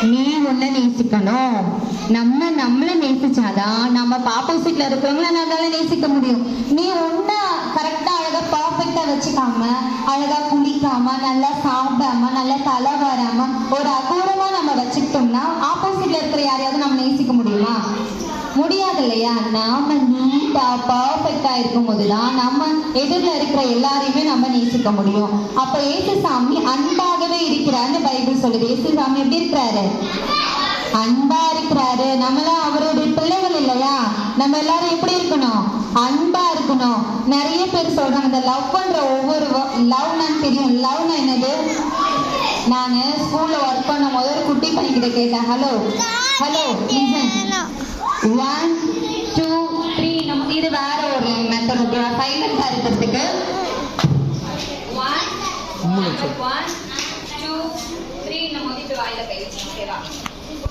நீ உன்னை நேசிக்கணும். நம்மள நேசிச்சாதான் நம்ம ஆப்போசிட்ல இருக்கிறவங்கள நம்மளால நேசிக்க முடியும். நீ உன்னை கரெக்டா அழகா பர்ஃபெக்டா வச்சுக்காம, அழகா குளிக்காம, நல்லா சாப்பிடாம, நல்லா தலை வராம, ஒரு அகூரமா நம்ம வச்சுக்கிட்டோம்னா ஆப்போசிட்ல இருக்கிற யாரையாவது நம்ம நேசிக்க முடியுமா? முடியாது இல்லையா? நாம நீட்டா பர்ஃபெக்டா இருக்கும் போதுதான் நம்ம எதிரில் இருக்கிற எல்லாரையுமே நம்ம நேசிக்க முடியும். அப்ப ஏசுசாமி அன்பாகவே இருக்கிறாருன்னு பைபிள் சொல்லுது. ஏசுசாமி எப்படி இருக்கிறாரு? அன்பா இருக்கிறாரு. நம்மளாம் அவருடைய பிள்ளைகள் இல்லையா? நம்ம எல்லாரும் எப்படி இருக்கணும்? அன்பா இருக்கணும். நிறைய பேர் சொல்றாங்க இந்த லவ் பண்ற ஒவ்வொரு லவ்னா தெரியும். லவ்னா என்னது? நானு ஸ்கூல்ல ஒர்க் பண்ணும் போது ஒரு குட்டி பையன்கிட்ட கேட்டேன், hello hello one two three. நம்ம இது வேற ஒரு மெத்தட் சைலண்டா இருக்கிறதுக்கு. ஒன் டூ த்ரீ நம்ம வாயில கை வச்சோம். ஓகேவா?